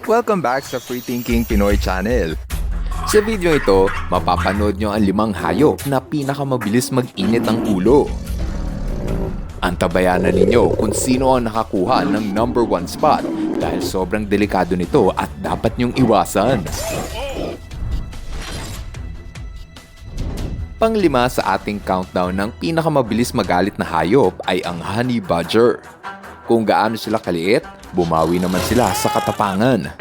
Welcome back sa Free Thinking Pinoy Channel. Sa video ito, mapapanood nyo ang 5 hayop na pinakamabilis mag-init ang ulo. Antabayanan ninyo kung sino ang nakakuha ng number 1 spot dahil sobrang delikado nito at dapat nyong iwasan. Pang-5 sa ating countdown ng pinakamabilis magalit na hayop ay ang honey badger. Kung gaano sila kaliit, bumawi naman sila sa katapangan.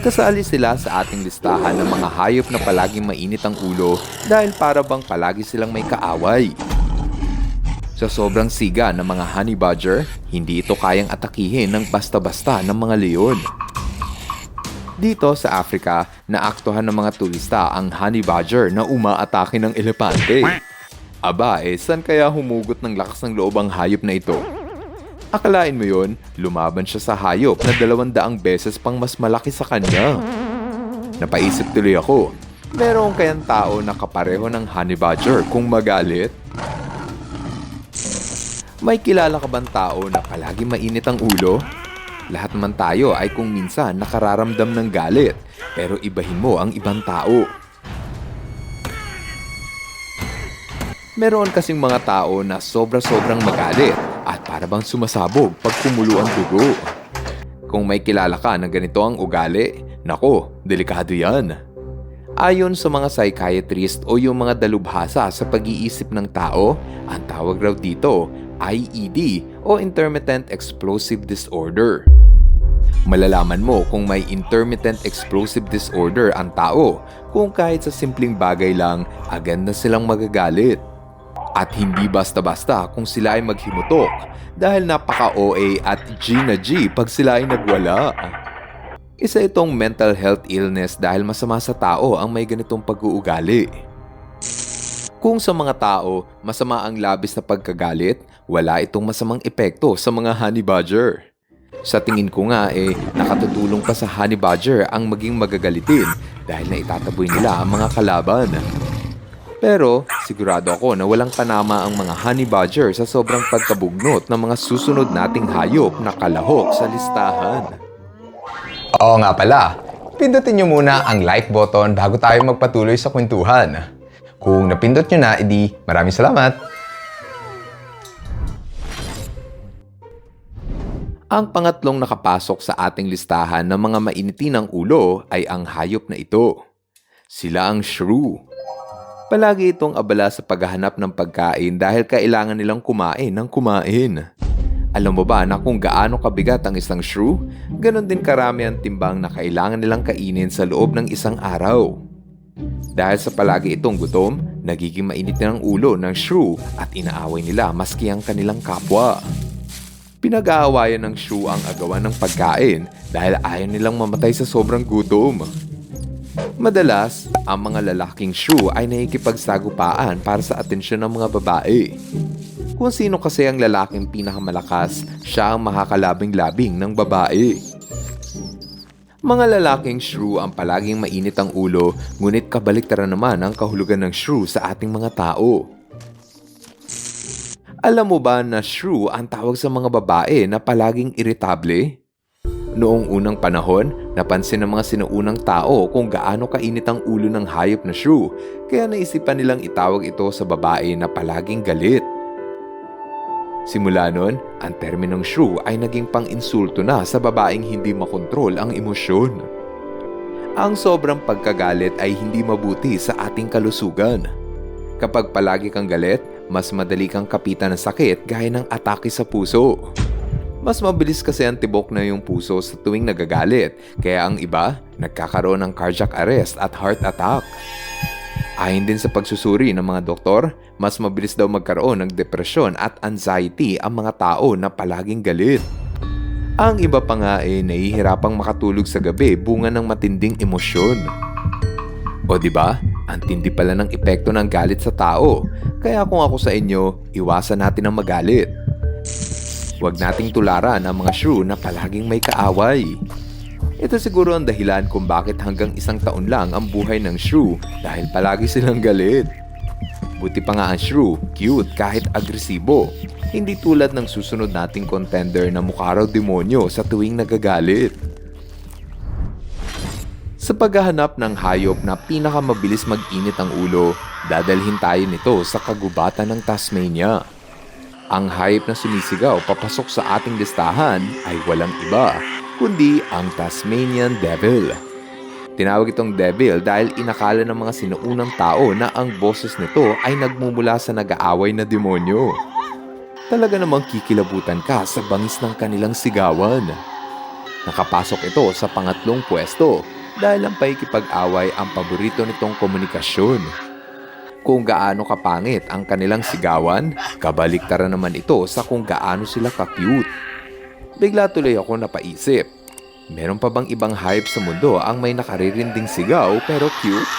Kasali sila sa ating listahan ng mga hayop na palaging mainit ang ulo dahil para bang palagi silang may kaaway. Sa sobrang siga ng mga honey badger, hindi ito kayang atakihin ng basta-basta ng mga leon. Dito sa Africa, naaktuhan ng mga turista ang honey badger na umaatake ng elepante. Aba, saan kaya humugot ng lakas ng loob ang hayop na ito? Akalain mo yon, lumaban siya sa hayop na 200 beses pang mas malaki sa kanya. Napaisip tuloy ako, meron kayang tao na kapareho ng honey badger kung magalit? May kilala ka bang tao na palagi mainit ang ulo? Lahat naman tayo ay kung minsan nakararamdam ng galit, pero ibahin mo ang ibang tao. Meron kasing mga tao na sobra-sobrang magalit at para bang sumasabog pag kumulo ang dugo. Kung may kilala ka na ganito ang ugali, nako, delikado yan. Ayon sa mga psychiatrist o yung mga dalubhasa sa pag-iisip ng tao, ang tawag raw dito IED o Intermittent Explosive Disorder. Malalaman mo kung may Intermittent Explosive Disorder ang tao kung kahit sa simpleng bagay lang, agad na silang magagalit. At hindi basta-basta kung sila ay maghimutok dahil napaka-OA at G na G pag sila ay nagwala. Isa itong mental health illness dahil masama sa tao ang may ganitong pag-uugali. Kung sa mga tao, masama ang labis na pagkagalit, wala itong masamang epekto sa mga honey badger. Sa tingin ko nga nakatutulong pa sa honey badger ang maging magagalitin dahil na itataboy nila ang mga kalaban. Pero sigurado ako na walang panama ang mga honey badger sa sobrang pagkabugnot ng mga susunod nating hayop na kalahok sa listahan. Oo nga pala, pindutin nyo muna ang like button bago tayo magpatuloy sa kwentuhan. Kung napindot nyo na, edi maraming salamat! Ang pangatlong nakapasok sa ating listahan ng mga mainitin ng ulo ay ang hayop na ito. Sila ang shrew. Palagi itong abala sa paghahanap ng pagkain dahil kailangan nilang kumain ng kumain. Alam mo ba na kung gaano kabigat ang isang shrew, ganon din karami ang timbang na kailangan nilang kainin sa loob ng isang araw. Dahil sa palagi itong gutom, nagiging mainit na ang ulo ng shrew at inaaway nila maski ang kanilang kapwa. Pinag-aawayan ng shrew ang agawan ng pagkain dahil ayaw nilang mamatay sa sobrang gutom. Madalas, ang mga lalaking shrew ay nakikipagsagupaan para sa atensyon ng mga babae. Kung sino kasi ang lalaking pinakamalakas, siya ang makakalabing-labing ng babae. Mga lalaking shrew ang palaging mainit ang ulo, ngunit kabaliktaran naman ang kahulugan ng shrew sa ating mga tao. Alam mo ba na shrew ang tawag sa mga babae na palaging iritable? Noong unang panahon, napansin ng mga sinuunang tao kung gaano kainit ang ulo ng hayop na shrew, kaya naisipan nilang itawag ito sa babae na palaging galit. Simula nun, ang terminong shrew ay naging pang-insulto na sa babaeng hindi makontrol ang emosyon. Ang sobrang pagkagalit ay hindi mabuti sa ating kalusugan. Kapag palagi kang galit, mas madali kang kapitan ng sakit gaya ng atake sa puso. Mas mabilis kasi ang tibok na yung puso sa tuwing nagagalit, kaya ang iba, nagkakaroon ng cardiac arrest at heart attack. Ayon din sa pagsusuri ng mga doktor, mas mabilis daw magkaroon ng depresyon at anxiety ang mga tao na palaging galit. Ang iba pa nga nahihirapang makatulog sa gabi bunga ng matinding emosyon. O diba, ang tindi pala ng epekto ng galit sa tao, kaya kung ako sa inyo, iwasan natin ang magalit. Huwag nating tularan ang mga shrew na palaging may kaaway. Ito siguro ang dahilan kung bakit hanggang 1 taon lang ang buhay ng shrew dahil palagi silang galit. Buti pa nga ang shrew, cute kahit agresibo. Hindi tulad ng susunod nating contender na mukha raw demonyo sa tuwing nagagalit. Sa paghahanap ng hayop na pinakamabilis mag-init ang ulo, dadalhin tayo nito sa kagubatan ng Tasmania. Ang hayop na sumisigaw papasok sa ating listahan ay walang iba, kundi ang Tasmanian Devil. Tinawag itong devil dahil inakala ng mga sinuunang tao na ang boses nito ay nagmumula sa nag-aaway na demonyo. Talaga namang kikilabutan ka sa bangis ng kanilang sigawan. Nakapasok ito sa pangatlong pwesto dahil ang pakikipag-away ang paborito nitong komunikasyon. Kung gaano kapangit ang kanilang sigawan, kabaliktaran naman ito sa kung gaano sila ka-cute. Bigla tuloy ako napaisip. Meron pa bang ibang hayop sa mundo ang may nakaririnding sigaw pero cute?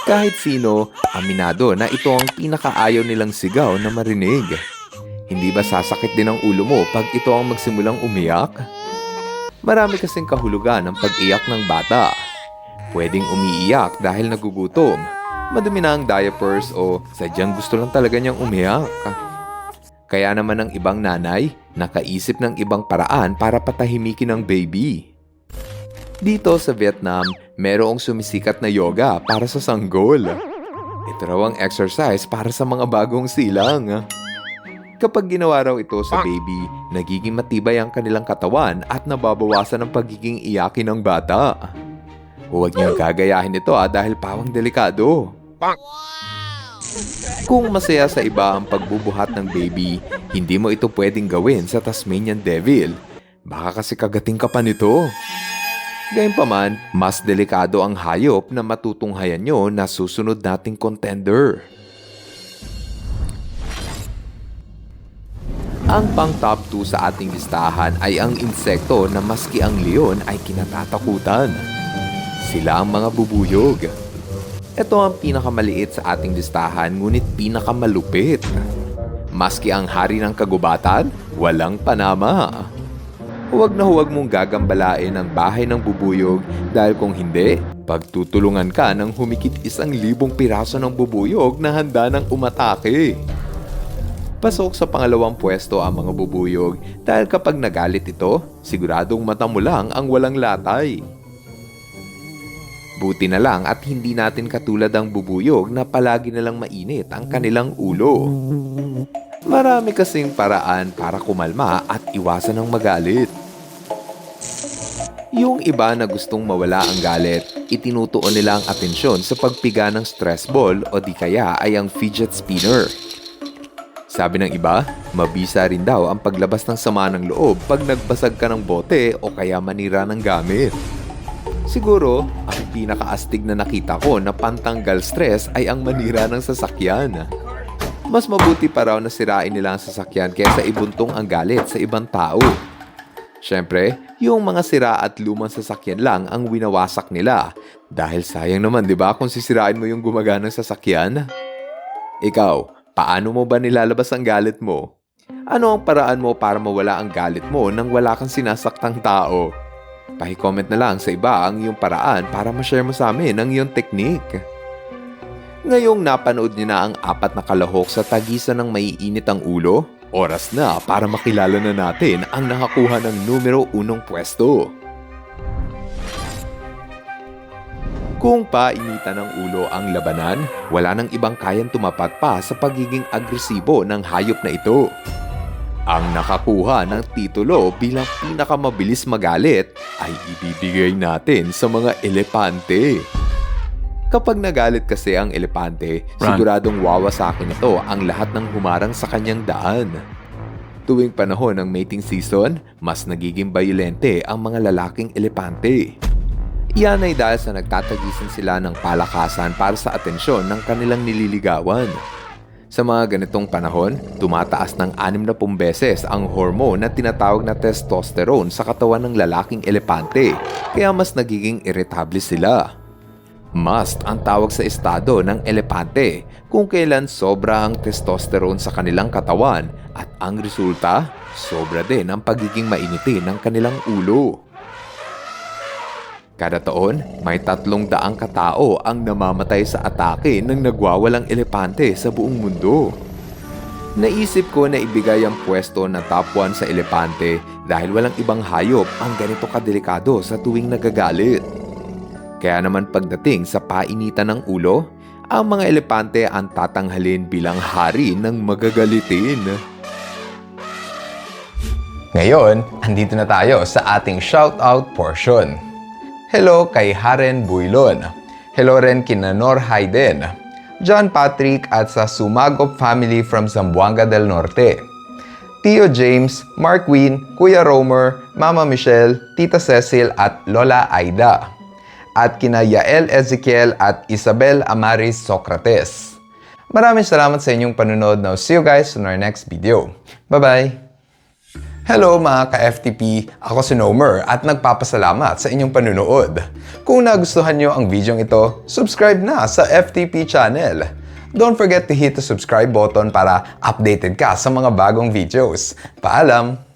Kahit sino, aminado na ito ang pinakaayaw nilang sigaw na marinig. Hindi ba sasakit din ang ulo mo pag ito ang magsimulang umiyak? Marami kasing kahulugan ng pag-iyak ng bata. Pwedeng umiiyak dahil nagugutom, madumi na ang diapers o sadyang gusto lang talaga niyang umiyak. Kaya naman ang ibang nanay, nakaisip ng ibang paraan para patahimikin ang baby. Dito sa Vietnam, merong sumisikat na yoga para sa sanggol. Ito raw ang exercise para sa mga bagong silang. Kapag ginawa raw ito sa baby, nagiging matibay ang kanilang katawan at nababawasan ang pagiging iyakin ng bata. Huwag niyong gagayahin ito dahil pawang delikado. Kung masaya sa iba ang pagbubuhat ng baby, hindi mo ito pwedeng gawin sa Tasmanian Devil. Baka kasi kagating ka pa nito. Gayunpaman, mas delikado ang hayop na matutunghayan nyo na susunod nating contender. Ang pang top 2 sa ating listahan ay ang insekto na maski ang leon ay kinatatakutan. Sila ang mga bubuyog. Ito ang pinakamaliit sa ating listahan ngunit pinakamalupit. Maski ang hari ng kagubatan, walang panama. Huwag na huwag mong gagambalain ang bahay ng bubuyog dahil kung hindi, pagtutulungan ka ng humikit 1,000 piraso ng bubuyog na handa ng umatake. Pasok sa pangalawang pwesto ang mga bubuyog dahil kapag nagalit ito, siguradong mata mo lang ang walang latay. Buti na lang at hindi natin katulad ang bubuyog na palagi na lang mainit ang kanilang ulo. Marami kasing paraan para kumalma at iwasan ang magalit. Yung iba na gustong mawala ang galit, itinutuon nila ang atensyon sa pagpiga ng stress ball o di kaya ay ang fidget spinner. Sabi ng iba, mabisa rin daw ang paglabas ng sama ng loob pag nagbasag ka ng bote o kaya manira ng gamit. Siguro, ang pinakaastig na nakita ko na pantanggal stress ay ang manira ng sasakyan. Mas mabuti pa raw na sirain nila ang sasakyan kaysa ibuntong ang galit sa ibang tao. Siyempre, yung mga sira at lumang sasakyan lang ang winawasak nila. Dahil sayang naman, di ba, kung sisirain mo yung gumaganang sasakyan? Ikaw, paano mo ba nilalabas ang galit mo? Ano ang paraan mo para mawala ang galit mo nang wala kang sinasaktang tao? Paki-comment na lang sa iba ang iyong paraan para ma-share mo sa amin ang iyong technique. Ngayong napanood niyo na ang 4 na kalahok sa tagisan ng maiinit ang ulo, oras na para makilala na natin ang nakakuha ng numero 1 pwesto. Kung painitan ng ulo ang labanan, wala nang ibang kayang tumapat pa sa pagiging agresibo ng hayop na ito. Ang nakakuha ng titulo bilang pinakamabilis magalit ay ibibigay natin sa mga elepante. Kapag nagalit kasi ang elepante, siguradong wawasakin ito ang lahat ng humarang sa kanyang daan. Tuwing panahon ng mating season, mas nagiging bayolente ang mga lalaking elepante. Iyan ay dahil sa nagtatagisan sila ng palakasan para sa atensyon ng kanilang nililigawan. Sa mga ganitong panahon, tumataas ng 60 beses ang hormone na tinatawag na testosterone sa katawan ng lalaking elepante, kaya mas nagiging irritable sila. Must ang tawag sa estado ng elepante kung kailan sobra ang testosterone sa kanilang katawan at ang resulta, sobra din ang pagiging mainitin ng kanilang ulo. Kada taon, may 300 katao ang namamatay sa atake ng nagwawalang elepante sa buong mundo. Naisip ko na ibigay ang pwesto na top 1 sa elepante dahil walang ibang hayop ang ganito kadelikado sa tuwing nagagalit. Kaya naman pagdating sa painitan ng ulo, ang mga elepante ang tatanghalin bilang hari ng magagalitin. Ngayon, andito na tayo sa ating shoutout portion. Hello kay Haren Buylon. Hello rin kina Nor Hayden, John Patrick at sa Sumagop family from Zamboanga del Norte. Tio James, Mark Win, Kuya Romer, Mama Michelle, Tita Cecil at Lola Aida. At kina Yael Ezekiel at Isabel Amaris Socrates. Maraming salamat sa inyong panunod. Now see you guys in our next video. Bye-bye! Hello mga ka-FTP! Ako si Nomer at nagpapasalamat sa inyong panunood. Kung nagustuhan nyo ang video ito, subscribe na sa FTP channel. Don't forget to hit the subscribe button para updated ka sa mga bagong videos. Paalam!